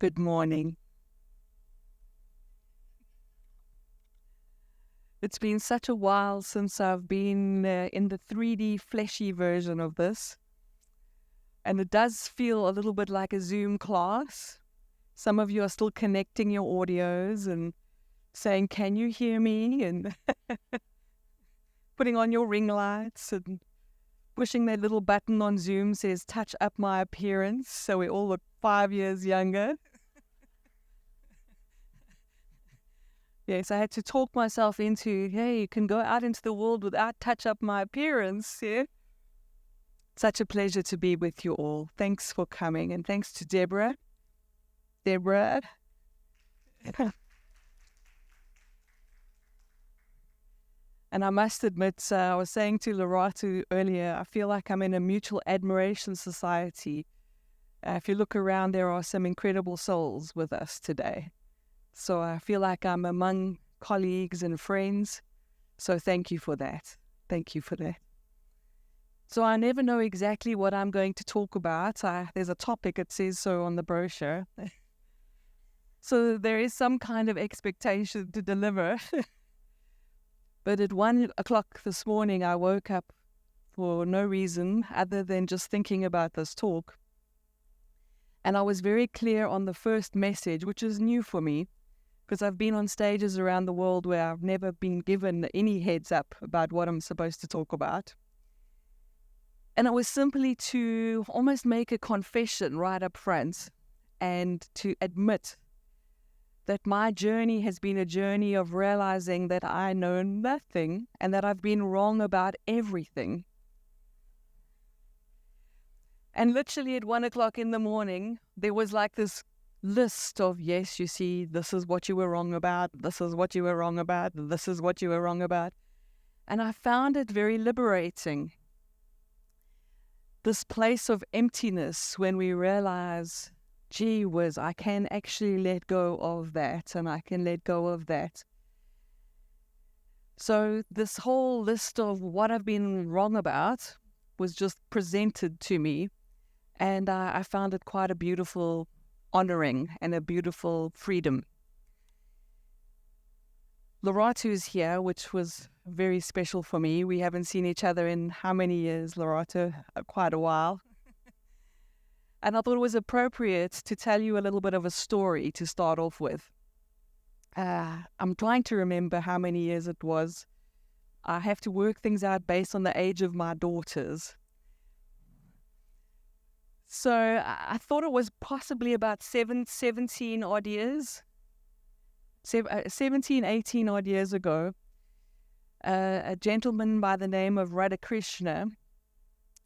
Good morning. It's been such a while since I've been in the 3D fleshy version of this, and it does feel a little bit like a Zoom class. Some of you are still connecting your audios and saying, "Can you hear me?" and putting on your ring lights and pushing that little button on Zoom says, "Touch up my appearance," so we all look 5 years younger. Yes, I had to talk myself into, hey, you can go out into the world without touch up my appearance. Yeah. Such a pleasure to be with you all. Thanks for coming, and thanks to Deborah. Deborah. And I must admit, I was saying to Loratu earlier, I feel like I'm in a mutual admiration society. If you look around, there are some incredible souls with us today. So I feel like I'm among colleagues and friends. So thank you for that. Thank you for that. So I never know exactly what I'm going to talk about. There's a topic, it says so on the brochure. So there is some kind of expectation to deliver. But at 1 o'clock this morning, I woke up for no reason other than just thinking about this talk. And I was very clear on the first message, which is new for me, because I've been on stages around the world where I've never been given any heads up about what I'm supposed to talk about. And it was simply to almost make a confession right up front and to admit that my journey has been a journey of realizing that I know nothing and that I've been wrong about everything. And literally at 1 o'clock in the morning, there was like this list of, yes, you see, this is what you were wrong about, this is what you were wrong about, this is what you were wrong about. And I found it very liberating. This place of emptiness when we realize, gee whiz, I can actually let go of that and I can let go of that. So this whole list of what I've been wrong about was just presented to me, and I found it quite a beautiful honoring and a beautiful freedom. Loratu is here, which was very special for me. We haven't seen each other in how many years, Loratu? Quite a while. And I thought it was appropriate to tell you a little bit of a story to start off with. I'm trying to remember how many years it was. I have to work things out based on the age of my daughters. So I thought it was possibly about 17 odd years. 17, 18 odd years ago, a gentleman by the name of Radhakrishna,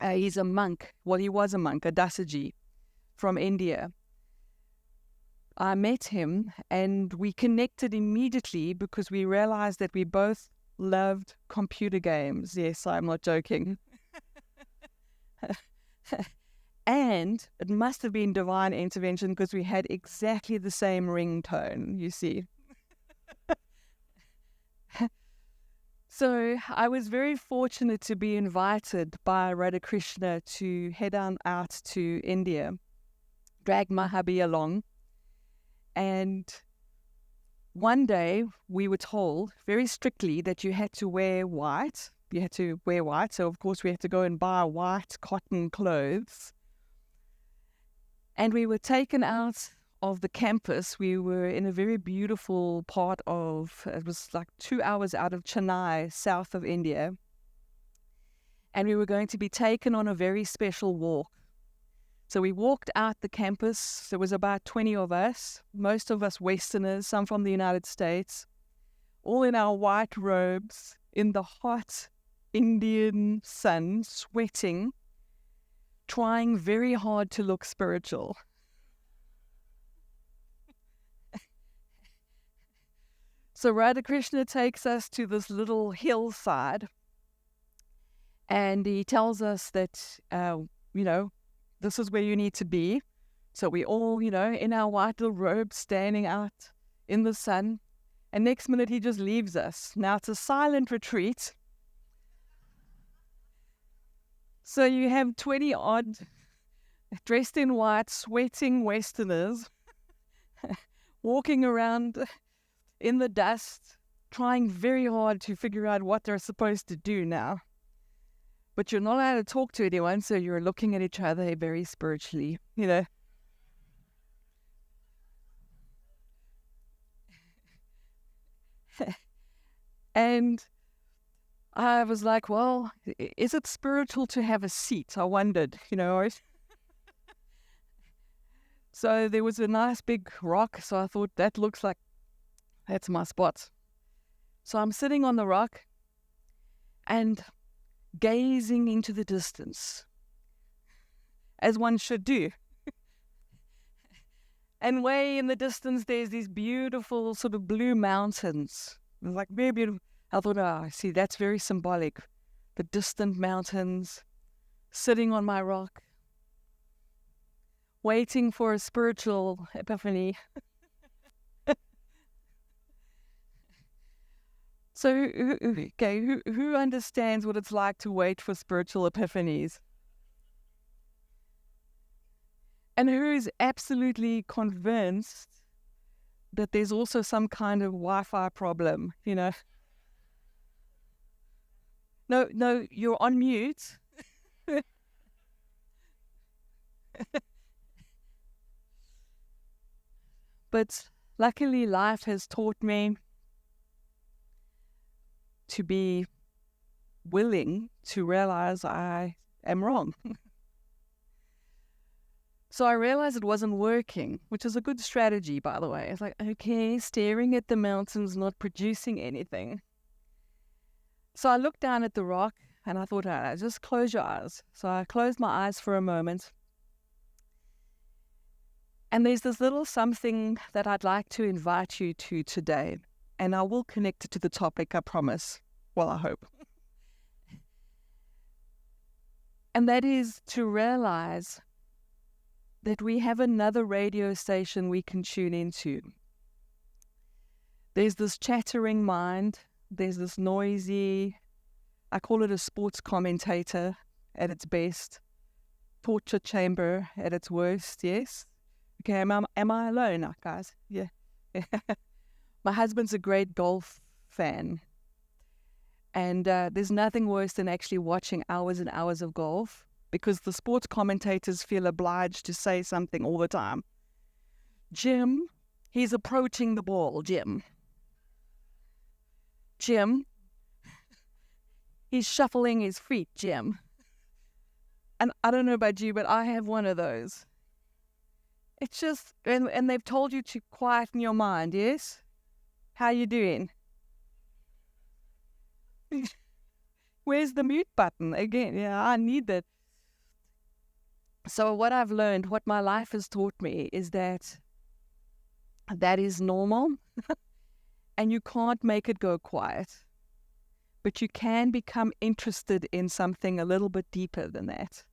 he's a monk. Well, he was a monk, a Dasaji from India. I met him and we connected immediately because we realized that we both loved computer games. Yes, I'm not joking. And it must have been divine intervention because we had exactly the same ringtone, you see. So I was very fortunate to be invited by Radhakrishna to head on out to India, drag my hubby along. And one day we were told very strictly that you had to wear white. You had to wear white. So of course we had to go and buy white cotton clothes. And we were taken out of the campus. We were in a very beautiful part of, it was like 2 hours out of Chennai, south of India. And we were going to be taken on a very special walk. So we walked out the campus. There was about 20 of us, most of us Westerners, some from the United States, all in our white robes, in the hot Indian sun, sweating, trying very hard to look spiritual. So Radhakrishna takes us to this little hillside and he tells us that, this is where you need to be. So we all, in our white little robes standing out in the sun. And next minute he just leaves us. Now it's a silent retreat. So you have 20 odd dressed in white, sweating Westerners walking around in the dust, trying very hard to figure out what they're supposed to do now. But you're not allowed to talk to anyone, so you're looking at each other very spiritually, And I was like, well, is it spiritual to have a seat? I wondered, So there was a nice big rock, so I thought that looks like that's my spot. So I'm sitting on the rock and gazing into the distance, as one should do. And way in the distance, there's these beautiful sort of blue mountains. It was like very beautiful. I thought, I see, that's very symbolic. The distant mountains, sitting on my rock, waiting for a spiritual epiphany. So, okay, who understands what it's like to wait for spiritual epiphanies? And who is absolutely convinced that there's also some kind of Wi-Fi problem, No, you're on mute. But luckily, life has taught me to be willing to realize I am wrong. So I realized it wasn't working, which is a good strategy, by the way. It's like, okay, staring at the mountains, not producing anything. So I looked down at the rock and I thought, just close your eyes. So I closed my eyes for a moment. And there's this little something that I'd like to invite you to today. And I will connect it to the topic, I promise. Well, I hope. And that is to realize that we have another radio station we can tune into. There's this chattering mind. There's this noisy, I call it a sports commentator at its best, torture chamber at its worst, yes? Okay, am I alone, guys? Yeah. My husband's a great golf fan. And there's nothing worse than actually watching hours and hours of golf, because the sports commentators feel obliged to say something all the time. Jim, he's approaching the ball, Jim. Jim, he's shuffling his feet, Jim. And I don't know about you, but I have one of those. It's just, and they've told you to quieten your mind, yes? How you doing? Where's the mute button? Again, yeah, I need that. So what I've learned, what my life has taught me, is that is normal. And you can't make it go quiet. But you can become interested in something a little bit deeper than that.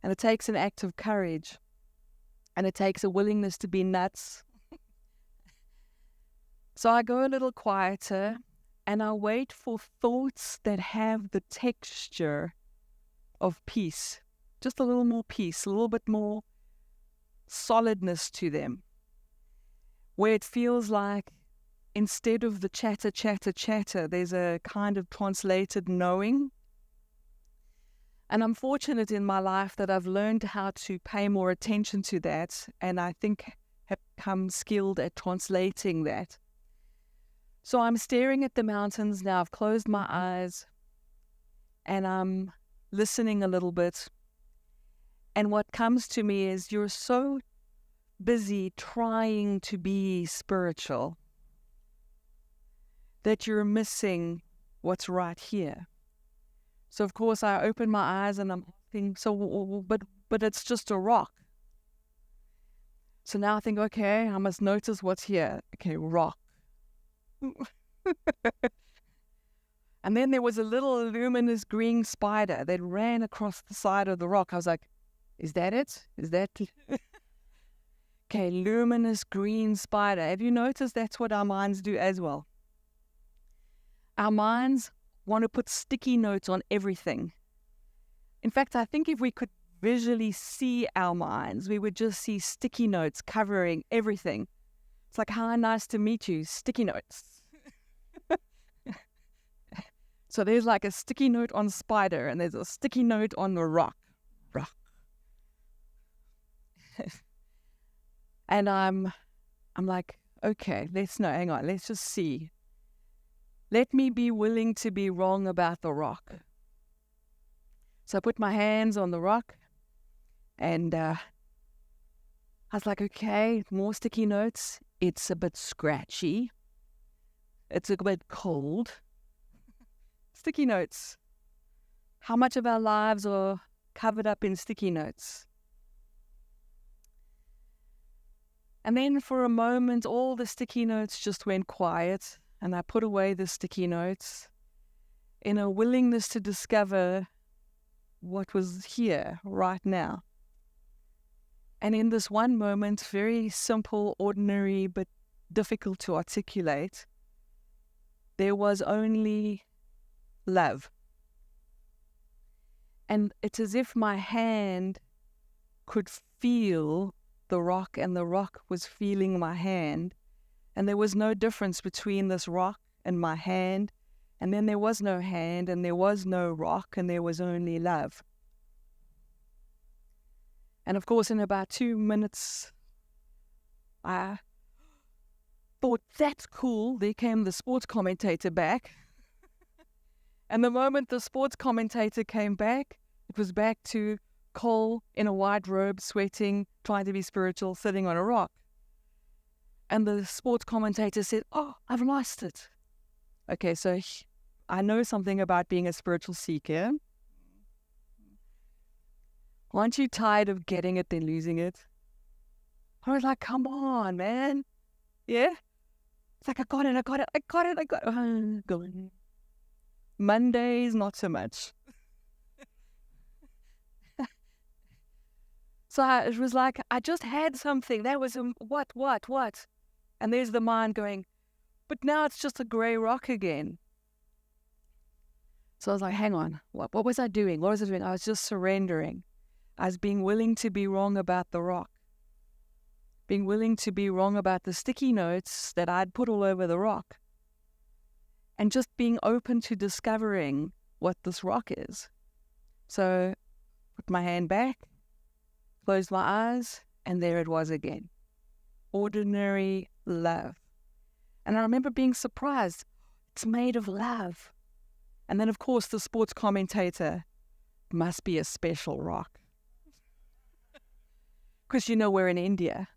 And it takes an act of courage. And it takes a willingness to be nuts. So I go a little quieter and I wait for thoughts that have the texture of peace. Just a little more peace, a little bit more solidness to them. Where it feels like instead of the chatter, there's a kind of translated knowing. And I'm fortunate in my life that I've learned how to pay more attention to that, and I think have become skilled at translating that. So I'm staring at the mountains now. I've closed my eyes, and I'm listening a little bit. And what comes to me is you're so busy trying to be spiritual that you're missing what's right here. So of course I open my eyes and I'm thinking, but it's just a rock. So now I think, okay, I must notice what's here. Okay, rock. And then there was a little luminous green spider that ran across the side of the rock. I was like, is that it? Is that okay, luminous green spider. Have you noticed that's what our minds do as well? Our minds want to put sticky notes on everything. In fact, I think if we could visually see our minds, we would just see sticky notes covering everything. It's like, hi, nice to meet you, sticky notes. So there's like a sticky note on spider, and there's a sticky note on the rock. And I'm like, okay, hang on, let's just see. Let me be willing to be wrong about the rock. So I put my hands on the rock, and I was like, okay, more sticky notes. It's a bit scratchy. It's a bit cold. Sticky notes. How much of our lives are covered up in sticky notes? And then for a moment, all the sticky notes just went quiet, and I put away the sticky notes in a willingness to discover what was here right now. And in this one moment, very simple, ordinary, but difficult to articulate, there was only love. And it's as if my hand could feel the rock, and the rock was feeling my hand. And there was no difference between this rock and my hand. And then there was no hand, and there was no rock, and there was only love. And of course, in about 2 minutes, I thought, that's cool. There came the sports commentator back. And the moment the sports commentator came back, it was back to Cole in a white robe, sweating, trying to be spiritual, sitting on a rock. And the sports commentator said, oh, I've lost it. Okay, so I know something about being a spiritual seeker. Aren't you tired of getting it then losing it? I was like, come on, man. Yeah? It's like, I got it. Going. Mondays, not so much. So it was like, I just had something. That was what? And there's the mind going, but now it's just a grey rock again. So I was like, hang on, what was I doing? What was I doing? I was just surrendering. I was being willing to be wrong about the rock. Being willing to be wrong about the sticky notes that I'd put all over the rock. And just being open to discovering what this rock is. So put my hand back, closed my eyes, and there it was again. Ordinary love. And I remember being surprised. It's made of love. And then, of course, the sports commentator, must be a special rock. Because you know we're in India.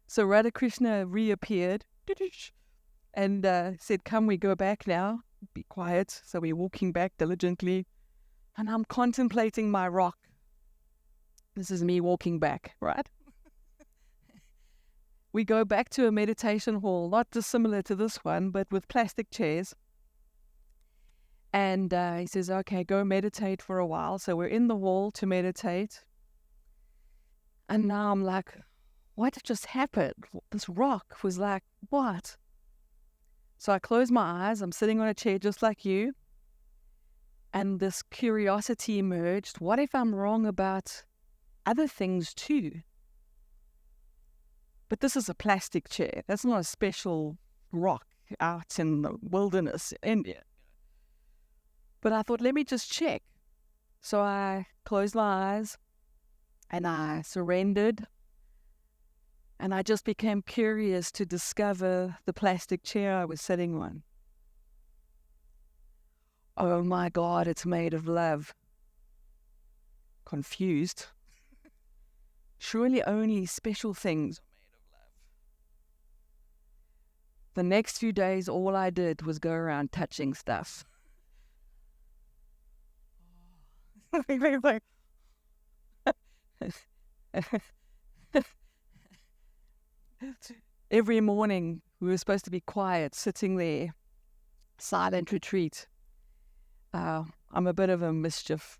So Radhakrishna reappeared and said, come, we go back now. Be quiet. So we're walking back diligently. And I'm contemplating my rock. This is me walking back, right? We go back to a meditation hall, not dissimilar to this one, but with plastic chairs. And he says, okay, go meditate for a while. So we're in the hall to meditate. And now I'm like, what just happened? This rock was like, what? So I close my eyes. I'm sitting on a chair just like you. And this curiosity emerged. What if I'm wrong about other things too? But this is a plastic chair. That's not a special rock out in the wilderness in India. But I thought, let me just check. So I closed my eyes and I surrendered. And I just became curious to discover the plastic chair I was sitting on. Oh my God, it's made of love. Confused. Surely only special things are made of love. The next few days, all I did was go around touching stuff. Every morning, we were supposed to be quiet, sitting there, silent retreat. I'm a bit of a mischief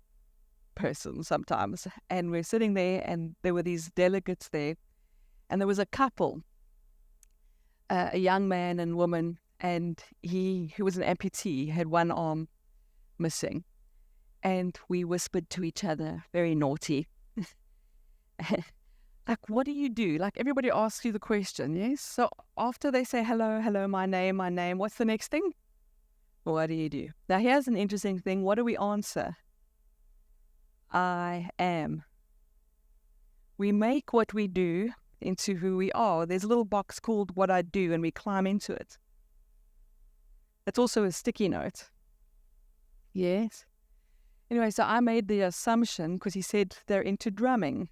person sometimes. And we're sitting there, and there were these delegates there. And there was a couple, a young man and woman, and he was an amputee, had one arm missing. And we whispered to each other, very naughty. Like, what do you do? Like, everybody asks you the question, yes? So after they say, hello, my name, what's the next thing? What do you do? Now, here's an interesting thing. What do we answer? I am. We make what we do into who we are. There's a little box called what I do, and we climb into it. It's also a sticky note. Yes. Anyway, so I made the assumption, because he said they're into drumming.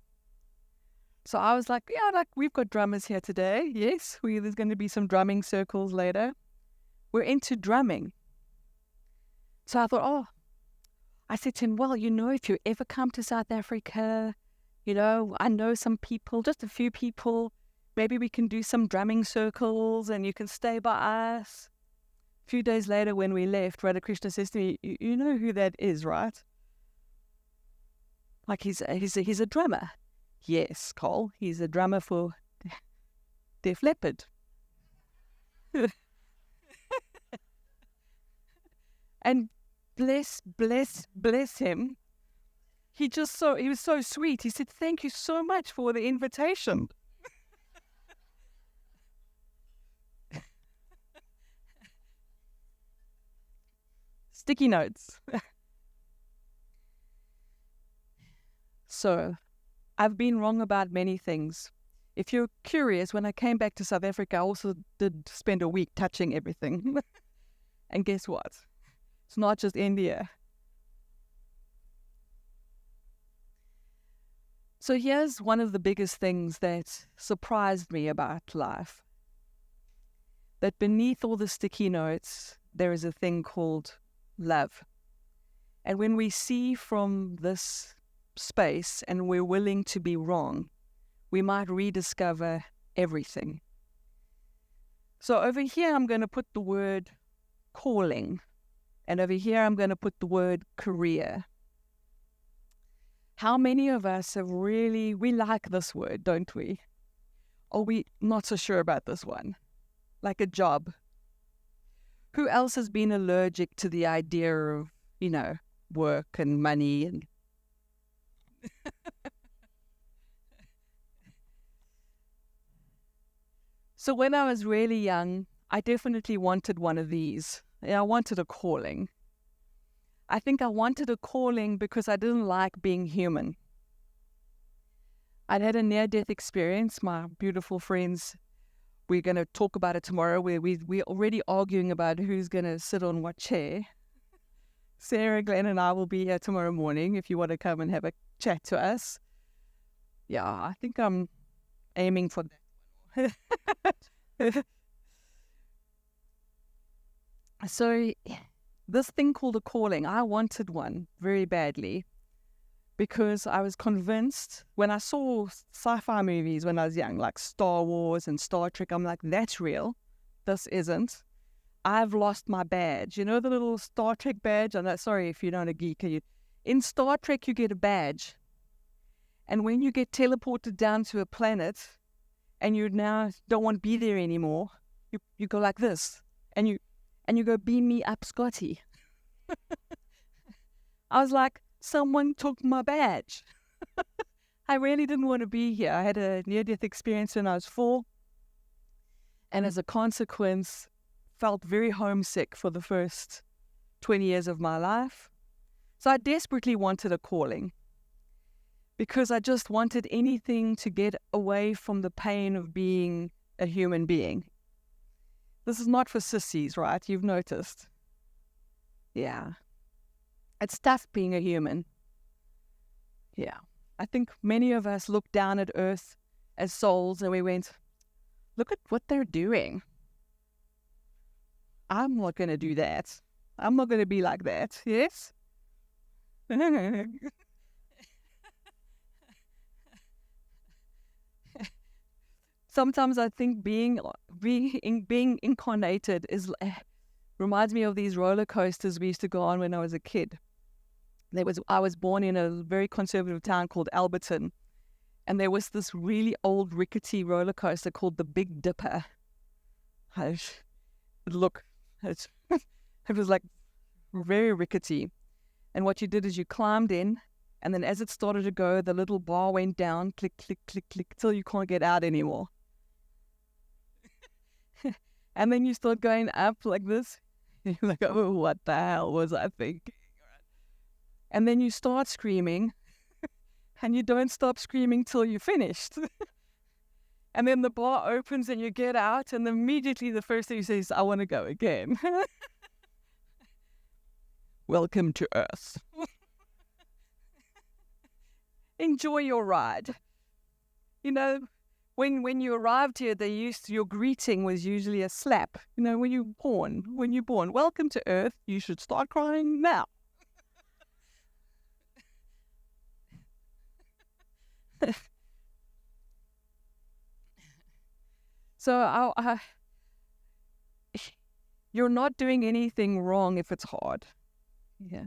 So I was like, yeah, like we've got drummers here today. Yes, there's going to be some drumming circles later. We're into drumming. So I thought, I said to him, well, if you ever come to South Africa, I know some people, just a few people. Maybe we can do some drumming circles and you can stay by us. A few days later when we left, Radhakrishna says to me, you know who that is, right? Like he's a drummer. Yes, Cole, he's a drummer for Def Leppard. And bless him. He was so sweet. He said, thank you so much for the invitation. Sticky notes. So, I've been wrong about many things. If you're curious, when I came back to South Africa, I also did spend a week touching everything. And guess what? It's not just India. So here's one of the biggest things that surprised me about life. That beneath all the sticky notes, there is a thing called love. And when we see from this space and we're willing to be wrong, we might rediscover everything. So over here, I'm going to put the word calling. And over here, I'm going to put the word career. How many of us we like this word, don't we? Or we not so sure about this one? Like a job. Who else has been allergic to the idea of, work and money and So when I was really young, I definitely wanted one of these. I wanted a calling. I think I wanted a calling because I didn't like being human. I'd had a near-death experience. My beautiful friends, we're going to talk about it tomorrow, where we're already arguing about who's going to sit on what chair. Sarah, Glenn, and I will be here tomorrow morning if you want to come and have a chat to us. Yeah, I think I'm aiming for that. So this thing called a calling, I wanted one very badly because I was convinced when I saw sci-fi movies when I was young, like Star Wars and Star Trek, I'm like, that's real. This isn't. I've lost my badge. You know the little Star Trek badge? I'm not, sorry if you're not a geek. In Star Trek, you get a badge. And when you get teleported down to a planet and you now don't want to be there anymore, you go like this. And you go, beam me up, Scotty. I was like, someone took my badge. I really didn't want to be here. I had a near-death experience when I was 4. And as a consequence, felt very homesick for the first 20 years of my life. So I desperately wanted a calling because I just wanted anything to get away from the pain of being a human being. This is not for sissies, right? You've noticed. Yeah. It's tough being a human. Yeah. I think many of us look down at Earth as souls and we went, look at what they're doing. I'm not going to do that. I'm not going to be like that. Yes? Sometimes I think being incarnated reminds me of these roller coasters we used to go on when I was a kid. I was born in a very conservative town called Alberton, and there was this really old rickety roller coaster called the Big Dipper. Look, it was like very rickety. And what you did is you climbed in And then as it started to go, the little bar went down, click, click, click, click, till you can't get out anymore. And then you start going up like this. You're like, oh, what the hell was I thinking? And then you start screaming, and you don't stop screaming till you're finished. And then the bar opens and you get out, and immediately the first thing you say is, I want to go again. Welcome to Earth. Enjoy your ride. You know, when you arrived here, your greeting was usually a slap. You know, when you're born, welcome to Earth, you should start crying now. So you're not doing anything wrong if it's hard. Yeah.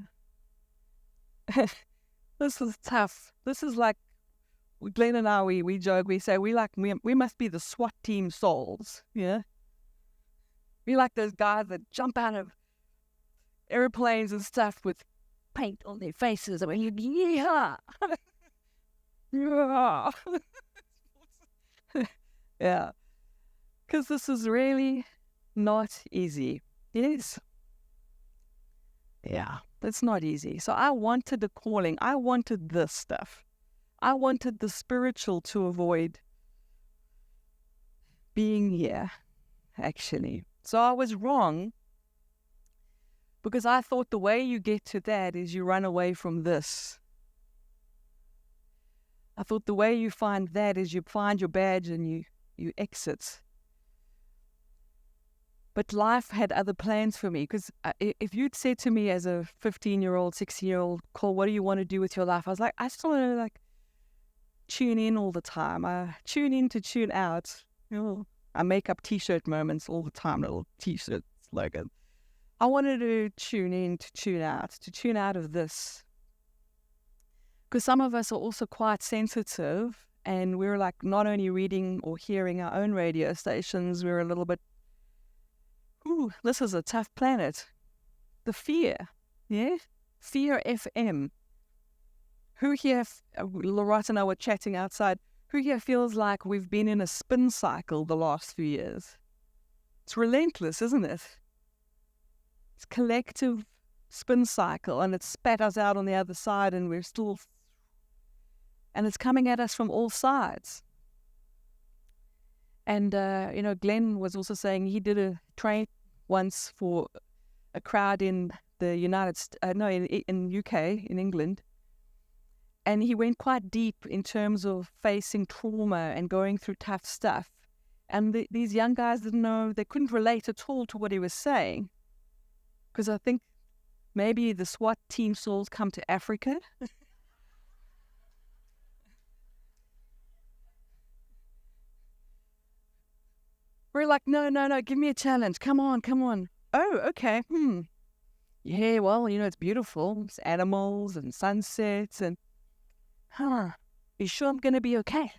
This is tough. This is like, Glenn and I, we joke, we say we must be the SWAT team souls. Yeah. We like those guys that jump out of airplanes and stuff with paint on their faces. I mean, yeah. Yeah. Yeah. Because this is really not easy. Yes. Yeah, it's not easy. So I wanted the calling. I wanted this stuff. I wanted the spiritual to avoid being here, actually. So I was wrong, because I thought the way you get to that is you run away from this. I thought the way you find that is you find your badge and you exit. But life had other plans for me, because if you'd said to me as a 15-year-old, 16-year-old, Cole, what do you want to do with your life? I was like, I just want to tune in all the time. I tune in to tune out. I make up T-shirt moments all the time, little T-shirt slogan. I wanted to tune in to tune out of this. Because some of us are also quite sensitive, and we're not only reading or hearing our own radio stations, we're a little bit, ooh, this is a tough planet. The fear, yeah? Fear FM. Who here, Loretta and I were chatting outside, who here feels like we've been in a spin cycle the last few years? It's relentless, isn't it? It's collective spin cycle, and it spat us out on the other side, and we're still, and it's coming at us from all sides. And, Glenn was also saying he did a train once for a crowd in the in UK, in England. And he went quite deep in terms of facing trauma and going through tough stuff. And these young guys didn't know, they couldn't relate at all to what he was saying. Because I think maybe the SWAT team souls come to Africa. We're like, no, give me a challenge. Come on. Oh, okay. Yeah, well, it's beautiful. It's animals and sunsets and, you sure I'm going to be okay?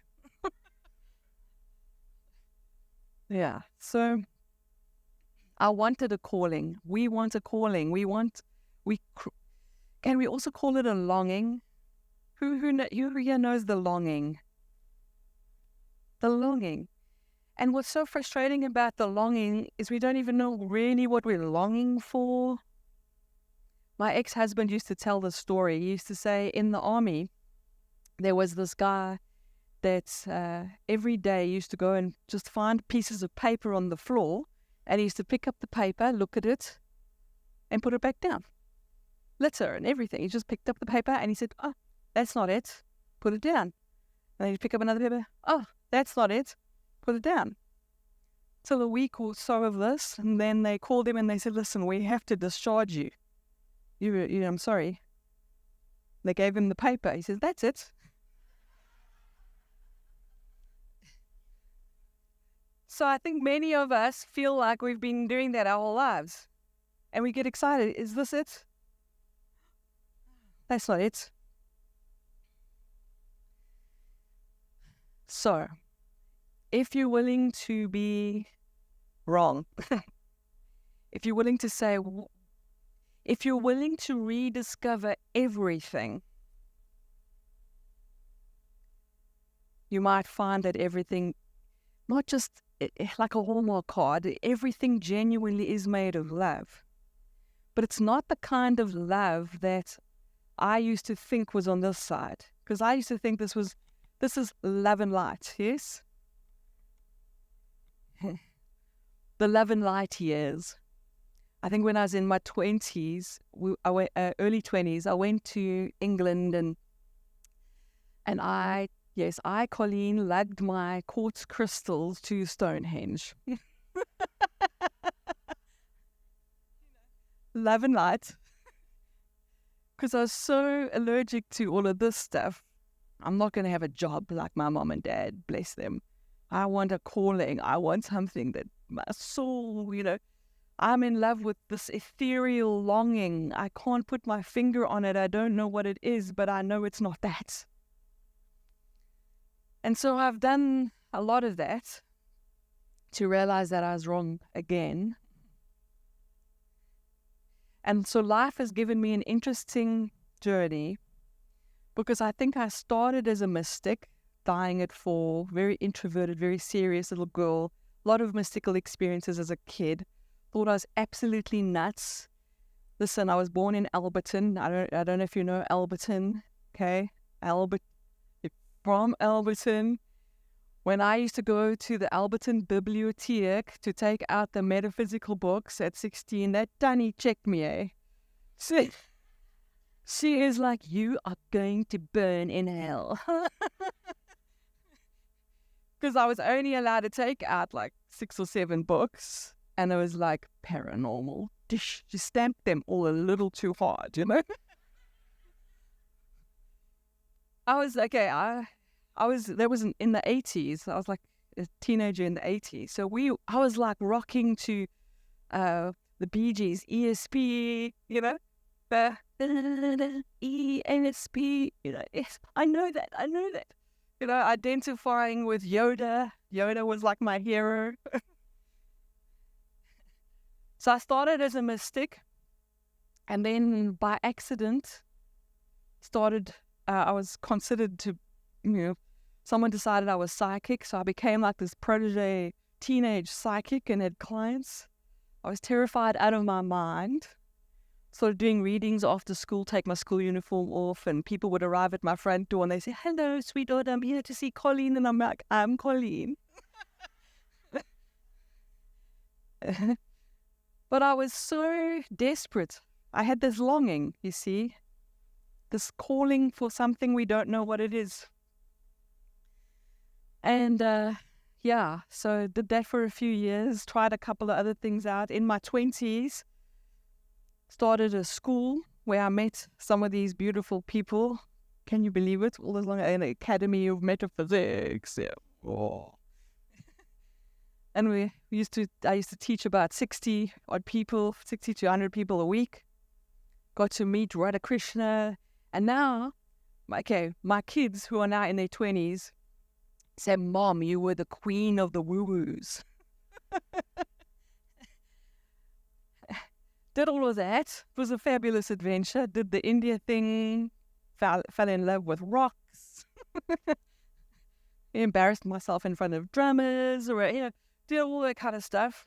Yeah, so I wanted a calling. We want a calling. Can we also call it a longing? Who here knows the longing? The longing. And what's so frustrating about the longing is we don't even know really what we're longing for. My ex-husband used to tell this story. He used to say in the army, there was this guy that every day used to go and just find pieces of paper on the floor, and he used to pick up the paper, look at it, and put it back down. Litter and everything. He just picked up the paper and he said, oh, that's not it. Put it down. And then he'd pick up another paper. Oh, that's not it. Put it down. Till a week or so of this, and then they called him and they said, listen, we have to discharge you. I'm sorry. They gave him the paper. He says, that's it. So I think many of us feel like we've been doing that our whole lives. And we get excited. Is this it? That's not it. So, if you're willing to be wrong, if you're willing to say, if you're willing to rediscover everything, you might find that everything, not just like a Hallmark card, everything genuinely is made of love. But it's not the kind of love that I used to think was on this side. Because I used to think this is love and light, yes? The love and light years. I think when I was in my 20s, early 20s, I went to England and I, Colleen, lugged my quartz crystals to Stonehenge. Love and light. Because I was so allergic to all of this stuff. I'm not going to have a job like my mom and dad, bless them. I want a calling. I want something that my soul, I'm in love with this ethereal longing. I can't put my finger on it. I don't know what it is, but I know it's not that. And so I've done a lot of that to realize that I was wrong again. And so life has given me an interesting journey because I think I started as a mystic, dying at 4, very introverted, very serious little girl, a lot of mystical experiences as a kid. Thought I was absolutely nuts. Listen, I was born in Alberton. I don't know if you know Alberton, okay? From Alberton. When I used to go to the Alberton Bibliotheek to take out the metaphysical books at 16, that Danny checked me, eh? She is like, you are going to burn in hell. Because I was only allowed to take out like 6 or 7 books. And it was like paranormal. She stamped them all a little too hard, I was, that was in the 80s. I was like a teenager in the 80s. So I was like rocking to the Bee Gees, ESP, the ESP, yes, I know that. Identifying with Yoda. Yoda was like my hero. So I started as a mystic, and then by accident I was considered to, someone decided I was psychic, so I became like this protege teenage psychic and had clients. I was terrified out of my mind. Started doing readings after school, take my school uniform off, and people would arrive at my front door and they say, "Hello, sweetheart, I'm here to see Colleen." And I'm like, "I'm Colleen." But I was so desperate. I had this longing, you see, this calling for something we don't know what it is. And so did that for a few years, tried a couple of other things out. In my 20s, started a school where I met some of these beautiful people. Can you believe it? All this long, an Academy of Metaphysics. Yeah. Oh. And I used to teach about 60 to 100 people a week. Got to meet Radha Krishna. And now, my kids who are now in their 20s say, "Mom, you were the queen of the woo-woos." Did all of that. It was a fabulous adventure. Did the India thing. Fell in love with rocks. Embarrassed myself in front of drummers, or did all that kind of stuff.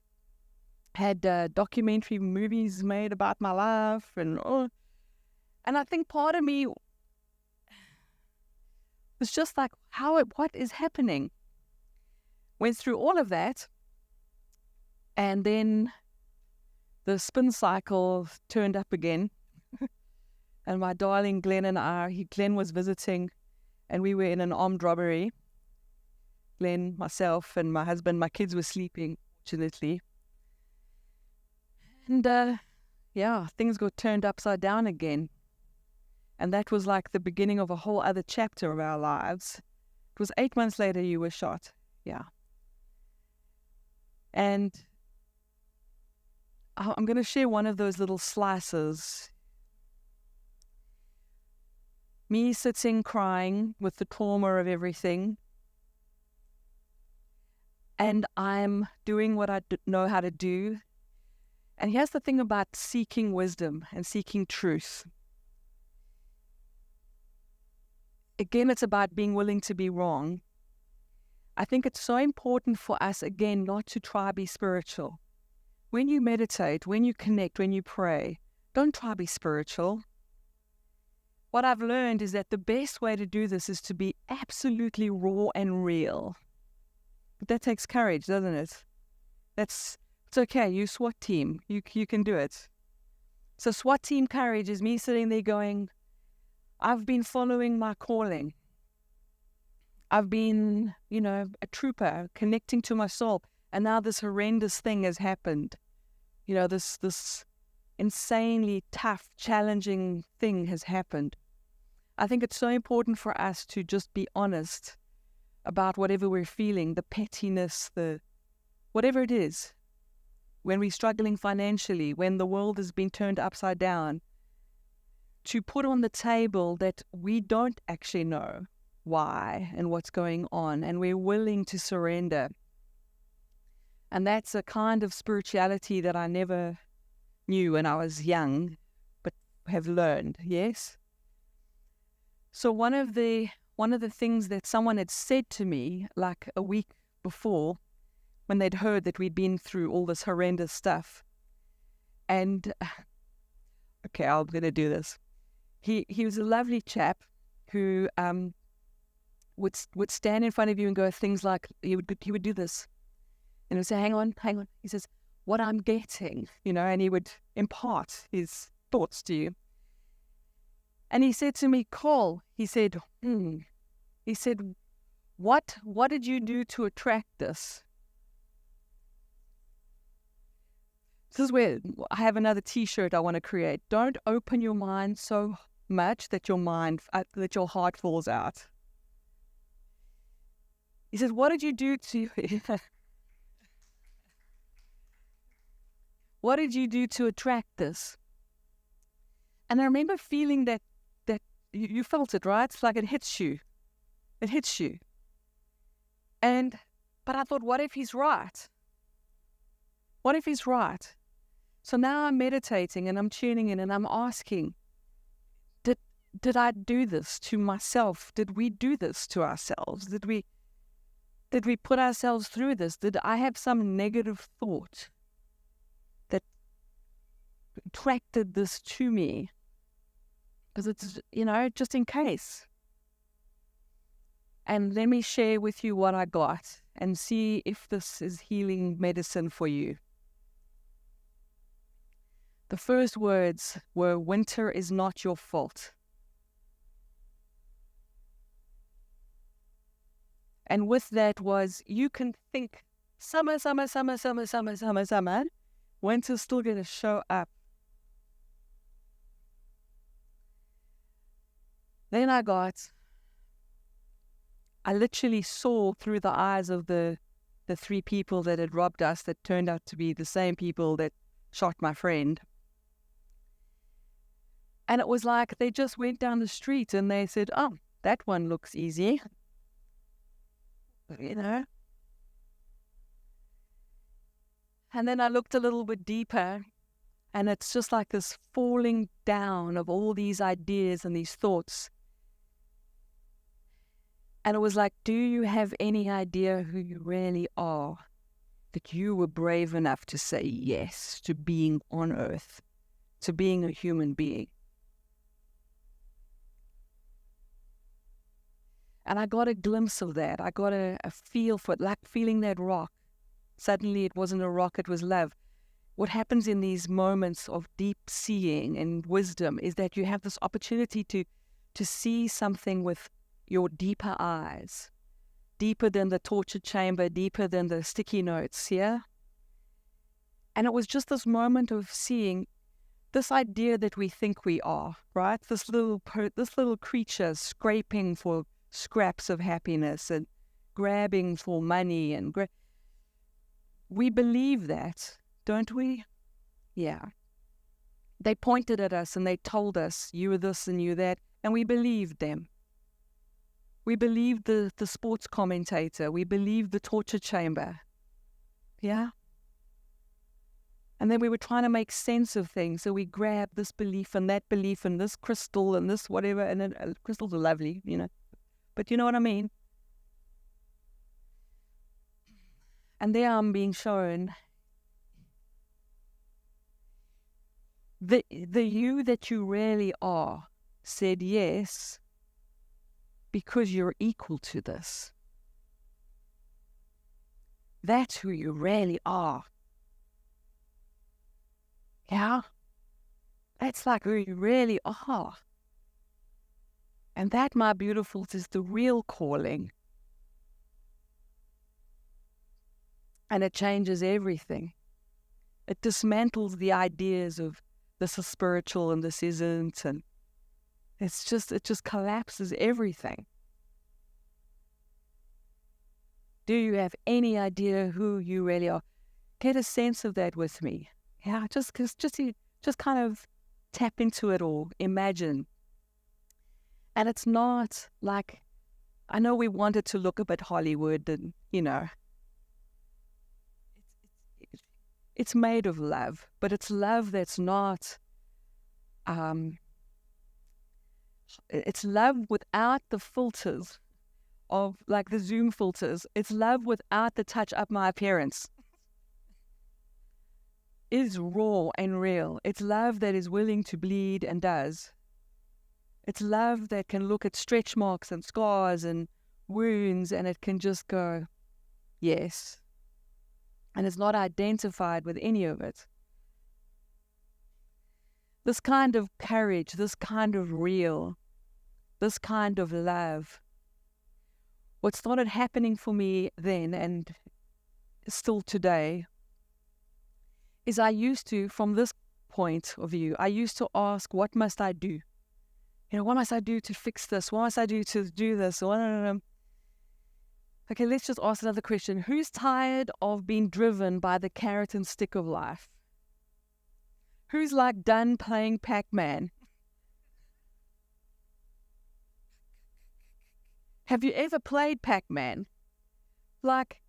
Had documentary movies made about my life, and I think part of me was just like, what is happening? Went through all of that, and then the spin cycle turned up again. And my darling Glenn and Glenn was visiting, and we were in an armed robbery. Glenn, myself, and my husband, my kids were sleeping, fortunately. And things got turned upside down again. And that was like the beginning of a whole other chapter of our lives. It was 8 months later you were shot. Yeah. And I'm going to share one of those little slices. Me sitting crying with the trauma of everything. And I'm doing what I know how to do. And here's the thing about seeking wisdom and seeking truth. Again, it's about being willing to be wrong. I think it's so important for us, again, not to try to be spiritual. When you meditate, when you connect, when you pray, don't try to be spiritual. What I've learned is that the best way to do this is to be absolutely raw and real. But that takes courage, doesn't it? It's okay. You SWAT team. You can do it. So SWAT team courage is me sitting there going, I've been following my calling. I've been, a trooper, connecting to my soul. And now this horrendous thing has happened. This insanely tough, challenging thing has happened. I think it's so important for us to just be honest about whatever we're feeling, the pettiness, whatever it is. When we're struggling financially, when the world has been turned upside down, to put on the table that we don't actually know why and what's going on, and we're willing to surrender. And that's a kind of spirituality that I never knew when I was young, but have learned, yes? So one of the things that someone had said to me like a week before, when they'd heard that we'd been through all this horrendous stuff, and okay, I'm going to do this. He was a lovely chap who would stand in front of you and go things like, he would do this, and he would say, hang on. He says, what I'm getting, and he would impart his thoughts to you. And he said to me, Cole, he said, what did you do to attract this? This is where I have another T-shirt I want to create. Don't open your mind so much that your heart falls out. He says, what did you do to what did you do to attract this? And I remember feeling that you felt it, right? It's like it hits you. It hits you. But I thought, what if he's right? What if he's right? So now I'm meditating and I'm tuning in and I'm asking, did I do this to myself? Did we do this to ourselves? Did we put ourselves through this? Did I have some negative thought that attracted this to me? Because it's, just in case. And let me share with you what I got and see if this is healing medicine for you. The first words were, winter is not your fault. And with that was, you can think, summer, winter's still going to show up. Then I literally saw through the eyes of the three people that had robbed us that turned out to be the same people that shot my friend. And it was like they just went down the street and they said, oh, that one looks easy. And then I looked a little bit deeper, and it's just like this falling down of all these ideas and these thoughts. And it was like, do you have any idea who you really are? That you were brave enough to say yes to being on earth, to being a human being. And I got a glimpse of that. I got a feel for it, like feeling that rock. Suddenly it wasn't a rock, it was love. What happens in these moments of deep seeing and wisdom is that you have this opportunity to see something with your deeper eyes, deeper than the torture chamber, deeper than the sticky notes, yeah? And it was just this moment of seeing this idea that we think we are, right? This little creature scraping for scraps of happiness and grabbing for money, and we believe that, don't we? Yeah. They pointed at us and they told us, you were this and you that, and we believed them. We believed the sports commentator. We believed the torture chamber. Yeah? And then we were trying to make sense of things. So we grabbed this belief and this crystal and this whatever. And then crystals are lovely, But you know what I mean? And there I'm being shown the you that you really are said yes because you're equal to this. That's who you really are. Yeah? That's like who you really are. And that, my beautifuls, is the real calling. And it changes everything. It dismantles the ideas of this is spiritual and this isn't, and it just collapses everything. Do you have any idea who you really are? Get a sense of that with me. Yeah, just kind of tap into it all. Imagine. And it's not like, I know we wanted to look a bit Hollywood and, it's made of love, but it's love that's not, it's love without the filters of like the Zoom filters. It's love without the touch up my appearance. It's raw and real. It's love that is willing to bleed and does. It's love that can look at stretch marks and scars and wounds and it can just go, yes. And it's not identified with any of it. This kind of courage, this kind of real, this kind of love. What started happening for me then and still today is I used to, from this point of view, I used to ask, what must I do? What must I do to fix this? What must I do to do this? Okay, let's just ask another question. Who's tired of being driven by the carrot and stick of life? Who's like done playing Pac-Man? Have you ever played Pac-Man? Like,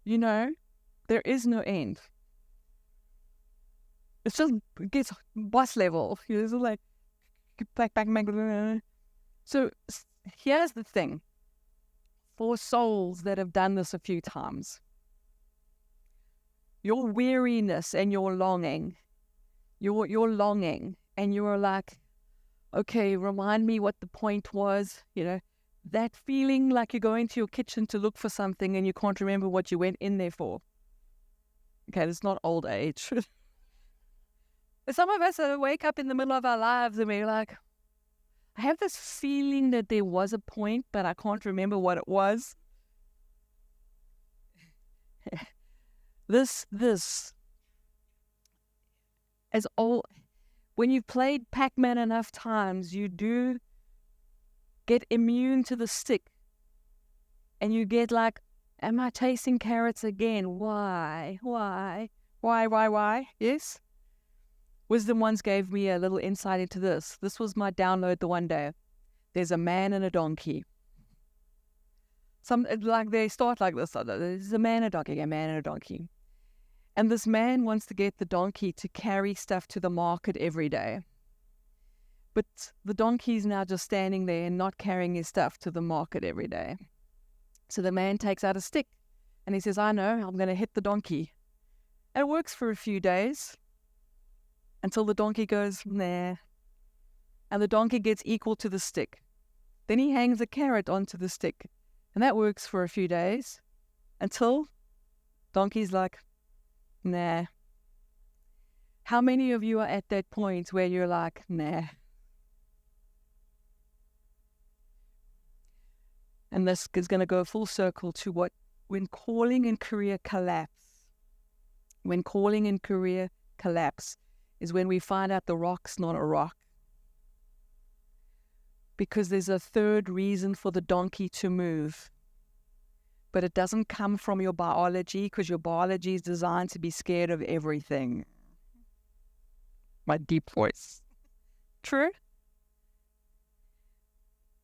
there is no end. It's just, it gets boss level. It's like, Pac-Man. So here's the thing. For souls that have done this a few times, your weariness and your longing, your longing, and you're like, okay, remind me what the point was, that feeling like you go into your kitchen to look for something and you can't remember what you went in there for. Okay, it's not old age. Some of us wake up in the middle of our lives and we're like, I have this feeling that there was a point, but I can't remember what it was. This, as old, when you've played Pac-Man enough times, you do get immune to the stick. And you get like, am I chasing carrots again? Why? Yes? Wisdom once gave me a little insight into this. This was my download the one day. There's a man and a donkey. They start like this. There's a man and a man and a donkey. And this man wants to get the donkey to carry stuff to the market every day. But the donkey's now just standing there and not carrying his stuff to the market every day. So the man takes out a stick and he says, I know, I'm going to hit the donkey. And it works for a few days. Until the donkey goes, nah. And the donkey gets equal to the stick. Then he hangs a carrot onto the stick. And that works for a few days. Until donkey's like, nah. How many of you are at that point where you're like, nah? And this is going to go full circle to when calling and career collapse. When calling and career collapse is when we find out the rock's not a rock. Because there's a third reason for the donkey to move. But it doesn't come from your biology, because your biology is designed to be scared of everything. My deep voice. True?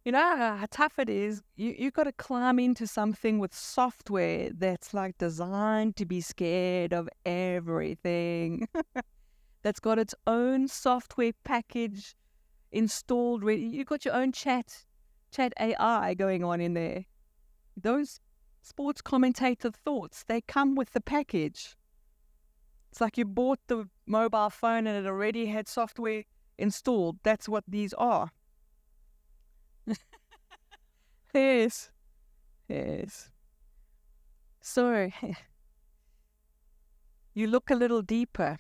You know how tough it is? You've got to climb into something with software that's like designed to be scared of everything. That's got its own software package installed. You've got your own chat AI going on in there. Those sports commentator thoughts. They come with the package. It's like you bought the mobile phone and it already had software installed. That's what these are. Yes. Yes. So, you look a little deeper.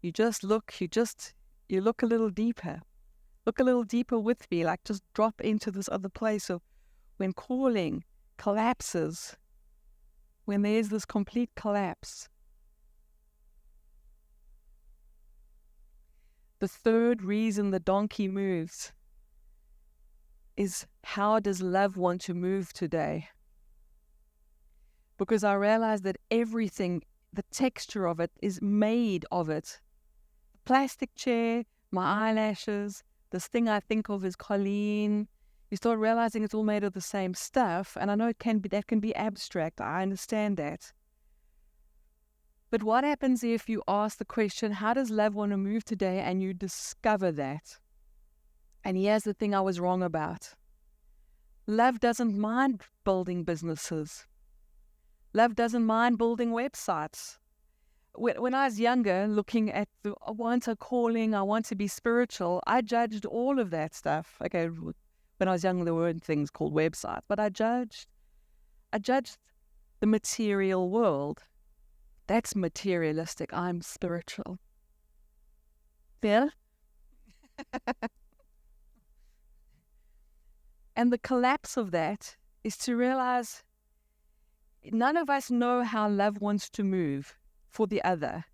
You look a little deeper. Look a little deeper with me, like just drop into this other place of when calling collapses, when there's this complete collapse. The third reason the donkey moves is, how does love want to move today? Because I realize that everything, the texture of it is made of it. The plastic chair, my eyelashes, this thing I think of as Colleen. You start realizing it's all made of the same stuff. And I know that can be abstract. I understand that. But what happens if you ask the question, how does love want to move today? And you discover that. And here's the thing I was wrong about. Love doesn't mind building businesses. Love doesn't mind building websites. When I was younger, looking at I want a calling, I want to be spiritual, I judged all of that stuff. Okay, when I was young, there weren't things called websites, but I judged the material world. That's materialistic. I'm spiritual. Yeah? And the collapse of that is to realize none of us know how love wants to move for the other.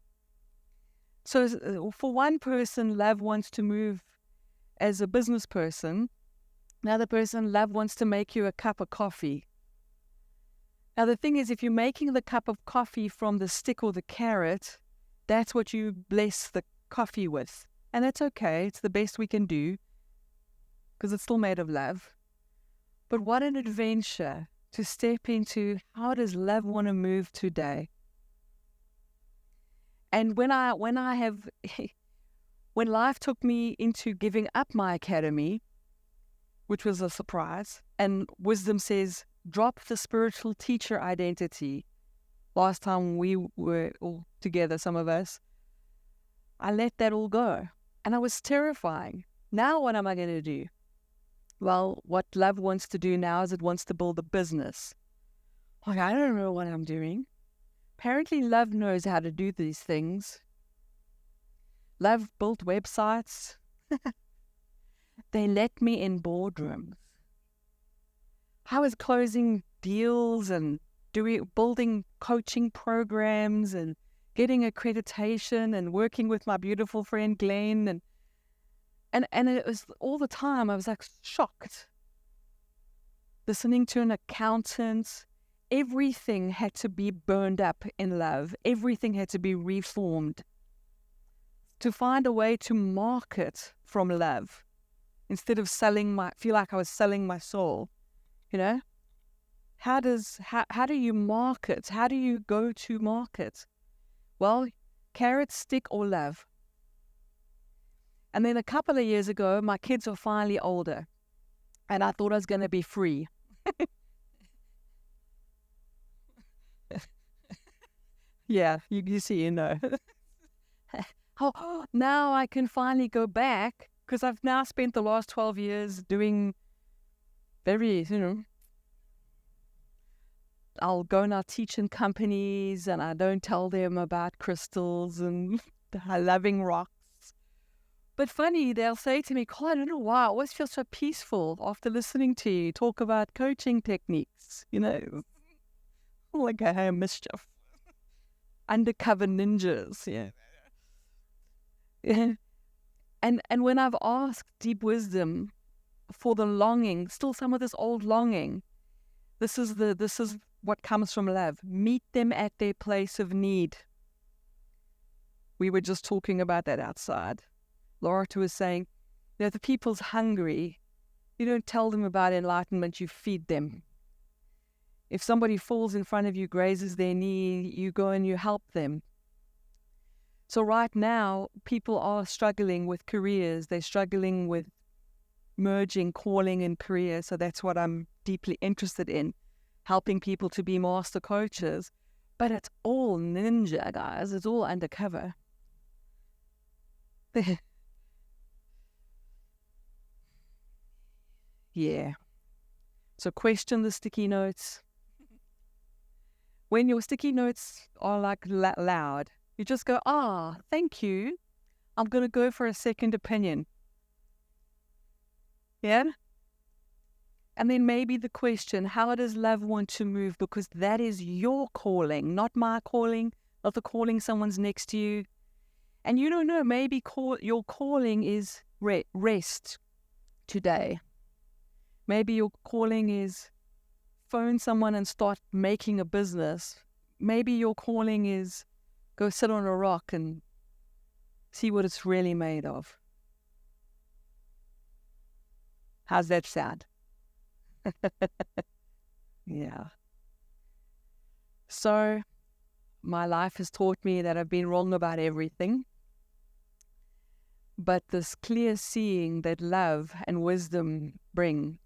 So for one person, love wants to move as a business person. Another person, love wants to make you a cup of coffee. Now, the thing is, if you're making the cup of coffee from the stick or the carrot, that's what you bless the coffee with. And that's okay. It's the best we can do because it's still made of love. But what an adventure to step into. How does love want to move today? And when life took me into giving up my academy, which was a surprise, and wisdom says, drop the spiritual teacher identity. Last time we were all together, some of us, I let that all go. And I was terrifying. Now what am I going to do? Well, what love wants to do now is it wants to build a business. Like, I don't know what I'm doing. Apparently love knows how to do these things. Love built websites. They let me in boardrooms. I was closing deals and building coaching programs and getting accreditation and working with my beautiful friend Glenn, and it was all the time I was like shocked. Listening to an accountant, everything had to be burned up in love. Everything had to be reformed to find a way to market from love instead of feel like I was selling my soul. You know, how do you market? How do you go to market? Well, carrot, stick, or love. And then a couple of years ago, my kids are finally older, and I thought I was going to be free. Yeah, you see, you know. Oh, now I can finally go back because I've now spent the last 12 years doing very, I'll go and I'll teach in companies and I don't tell them about crystals and loving rocks. But funny, they'll say to me, Colin, I don't know why, I always feel so peaceful after listening to you talk about coaching techniques, like a mischief. Undercover ninjas, yeah. And when I've asked deep wisdom for the longing, still some of this old longing, this is what comes from love. Meet them at their place of need. We were just talking about that outside. Laura was saying, the people's hungry. You don't tell them about enlightenment, you feed them. If somebody falls in front of you, grazes their knee, you go and you help them. So right now, people are struggling with careers. They're struggling with merging calling and career. So that's what I'm deeply interested in. helping people to be master coaches, but it's all ninja, guys. It's all undercover. Yeah. So question the sticky notes. When your sticky notes are like loud, you just go, thank you. I'm going to go for a second opinion. Yeah? And then maybe the question, how does love want to move? Because that is your calling, not my calling, not the calling someone's next to you. And you don't know, maybe your calling is rest today. Maybe your calling is phone someone and start making a business. Maybe your calling is go sit on a rock and see what it's really made of. How's that sound? Yeah. So my life has taught me that I've been wrong about everything. But this clear seeing that love and wisdom bring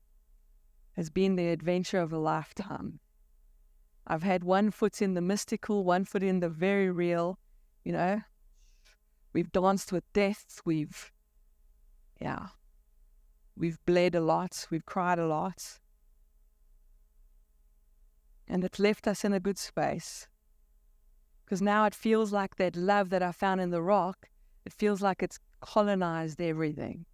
has been the adventure of a lifetime. I've had one foot in the mystical, one foot in the very real, you know. We've danced with death. We've bled a lot. We've cried a lot. And it left us in a good space. Because now it feels like that love that I found in the rock, it feels like it's colonized everything.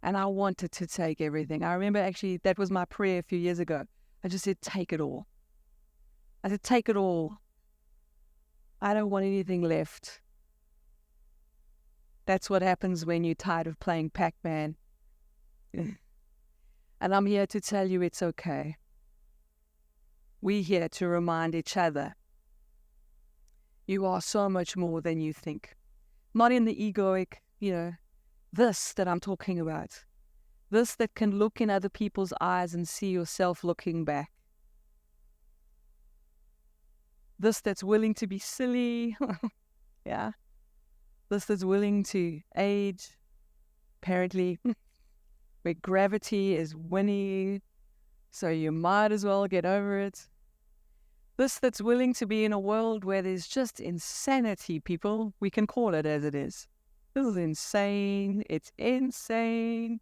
And I wanted to take everything. I remember actually that was my prayer a few years ago. I just said, take it all. I said, take it all. I don't want anything left. That's what happens when you're tired of playing Pac-Man. And I'm here to tell you it's okay. We're here to remind each other. You are so much more than you think. Not in the egoic, this that I'm talking about. This that can look in other people's eyes and see yourself looking back. This that's willing to be silly. Yeah. This that's willing to age. Apparently, where gravity is winning, so you might as well get over it. This that's willing to be in a world where there's just insanity, people. We can call it as it is. This is insane. It's insane.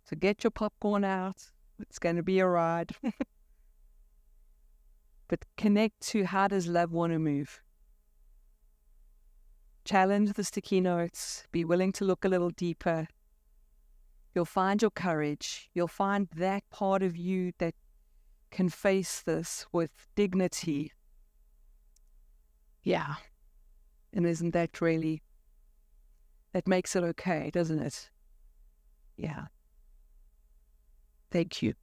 So get your popcorn out. It's going to be a ride. But connect to how does love want to move. Challenge the sticky notes. Be willing to look a little deeper. You'll find your courage. You'll find that part of you that can face this with dignity. Yeah. And isn't that really, that makes it okay, doesn't it? Yeah. Thank you.